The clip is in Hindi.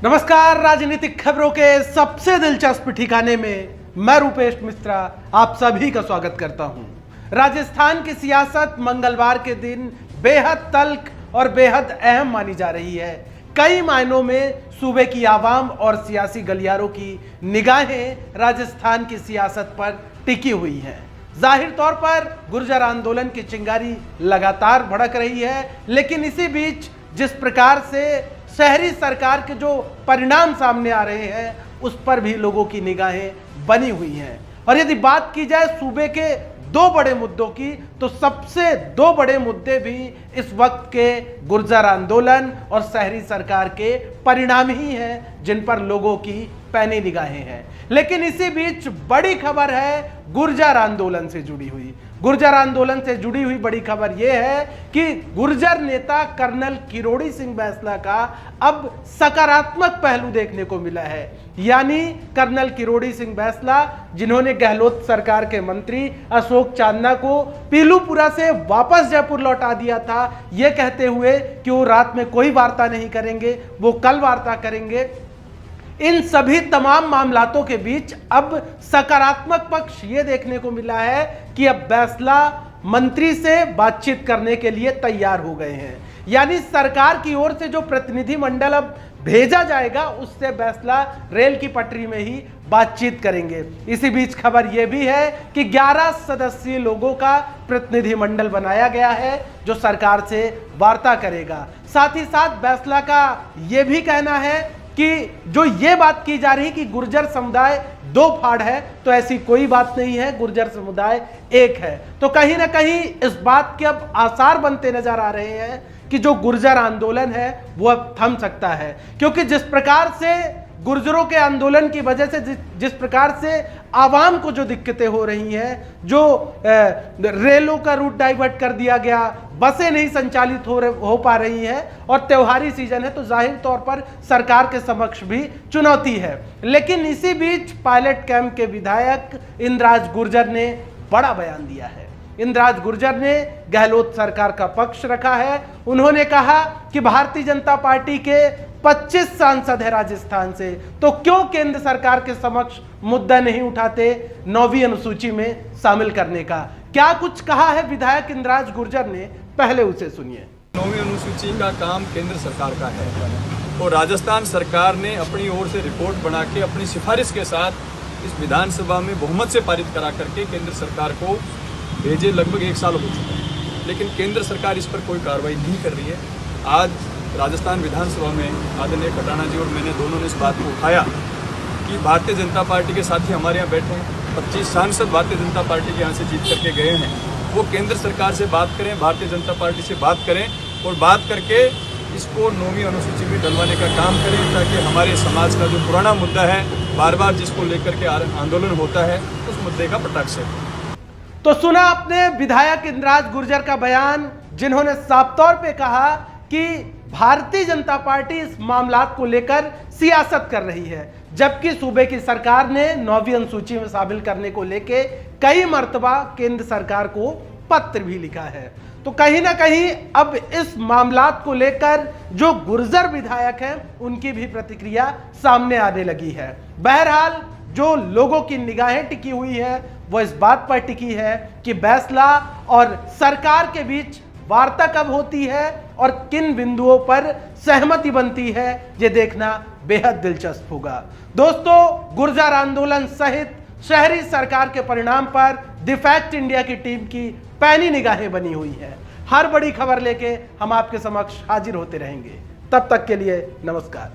नमस्कार। राजनीतिक खबरों के सबसे दिलचस्प ठिकाने में मैं रूपेश मिश्रा आप सभी का स्वागत करता हूं। राजस्थान की सियासत मंगलवार के दिन बेहद तल्ख और बेहद अहम मानी जा रही है। कई मायनों में सूबे की आवाम और सियासी गलियारों की निगाहें राजस्थान की सियासत पर टिकी हुई हैं। जाहिर तौर पर गुर्जर आंदोलन की चिंगारी लगातार भड़क रही है, लेकिन इसी बीच जिस प्रकार से शहरी सरकार के जो परिणाम सामने आ रहे हैं उस पर भी लोगों की निगाहें बनी हुई हैं। और यदि बात की जाए सूबे के दो बड़े मुद्दों की, तो सबसे दो बड़े मुद्दे भी इस वक्त के गुर्जर आंदोलन और शहरी सरकार के परिणाम ही हैं जिन पर लोगों की पैनी निगाहें हैं। लेकिन इसी बीच बड़ी खबर है गुर्जर आंदोलन से जुड़ी हुई। गुर्जर आंदोलन से जुड़ी हुई बड़ी खबर यह है कि गुर्जर नेता कर्नल किरोड़ी सिंह बैंसला का अब सकारात्मक पहलू देखने को मिला है। यानी कर्नल किरोड़ी सिंह बैंसला, जिन्होंने गहलोत सरकार के मंत्री अशोक चांदना को पीलूपुरा से वापस जयपुर लौटा दिया था, यह कहते हुए कि वो रात में कोई वार्ता नहीं करेंगे, वो कल वार्ता करेंगे। इन सभी तमाम मामलातों के बीच अब सकारात्मक पक्ष यह देखने को मिला है कि अब बैंसला मंत्री से बातचीत करने के लिए तैयार हो गए हैं। यानी सरकार की ओर से जो प्रतिनिधि मंडल अब भेजा जाएगा उससे बैंसला रेल की पटरी में ही बातचीत करेंगे। इसी बीच खबर यह भी है कि 11 सदस्यीय लोगों का प्रतिनिधि मंडल बनाया गया है जो सरकार से वार्ता करेगा। साथ ही साथ बैंसला का यह भी कहना है कि जो ये बात की जा रही कि गुर्जर समुदाय दो फाड़ है, तो ऐसी कोई बात नहीं है, गुर्जर समुदाय एक है। तो कहीं ना कहीं इस बात के अब आसार बनते नजर आ रहे हैं कि जो गुर्जर आंदोलन है वो अब थम सकता है, क्योंकि जिस प्रकार से गुर्जरों के आंदोलन की वजह से जिस प्रकार से आवाम को जो दिक्कतें हो रही हैं, जो रेलों का रूट डाइवर्ट कर दिया गया, बसें नहीं संचालित हो पा रही हैं और त्योहारी सीजन है, तो जाहिर तौर पर सरकार के समक्ष भी चुनौती है। लेकिन इसी बीच पायलट कैंप के विधायक इंद्राज गुर्जर ने बड़ा बयान दिया है। इंद्राज गुर्जर ने गहलोत सरकार का पक्ष रखा है। उन्होंने कहा कि भारतीय जनता पार्टी के 25 सांसद है राजस्थान से, तो क्यों केंद्र सरकार के समक्ष मुद्दा नहीं उठाते 9वीं अनुसूची में शामिल करने का। क्या कुछ कहा है विधायक इंद्राज गुर्जर ने, पहले उसे सुनिए। 9वीं अनुसूची का काम केंद्र सरकार का है और राजस्थान सरकार ने अपनी ओर से रिपोर्ट बना के अपनी सिफारिश के साथ इस विधानसभा में बहुमत से पारित करा करके केंद्र सरकार को भेजे। लगभग 1 साल हो चुका है, लेकिन केंद्र सरकार इस पर कोई कार्रवाई नहीं कर रही है। आज राजस्थान विधानसभा में आदरणीय कटाना जी और मैंने दोनों ने इस बात को उठाया कि भारतीय जनता पार्टी के साथी हमारे यहाँ बैठे हैं, 25 सांसद भारतीय जनता पार्टी के यहाँ से जीत करके गए हैं, वो केंद्र सरकार से बात करें, भारतीय जनता पार्टी से बात करें और बात करके इसको 9वीं अनुसूची में डलवाने का काम करें, ताकि हमारे समाज का जो पुराना मुद्दा है, बार बार जिसको लेकर के आंदोलन होता है, उस मुद्दे का पटाख से। तो सुना आपने विधायक इंद्राज गुर्जर का बयान, जिन्होंने साफ तौर पे कहा कि भारतीय जनता पार्टी इस मामलात को लेकर सियासत कर रही है, जबकि सूबे की सरकार ने 9वीं अनुसूची में शामिल करने को लेकर कई मर्तबा केंद्र सरकार को पत्र भी लिखा है। तो कहीं ना कहीं अब इस मामलात को लेकर जो गुर्जर विधायक हैं उनकी भी प्रतिक्रिया सामने आने लगी है। बहरहाल जो लोगों की निगाहें टिकी हुई है वो इस बात पर टिकी है कि बैंसला और सरकार के बीच वार्ता कब होती है और किन बिंदुओं पर सहमति बनती है, ये देखना बेहद दिलचस्प होगा। दोस्तों, गुर्जर आंदोलन सहित शहरी सरकार के परिणाम पर द फैक्ट इंडिया की टीम की पैनी निगाहें बनी हुई है। हर बड़ी खबर लेके हम आपके समक्ष हाजिर होते रहेंगे। तब तक के लिए नमस्कार।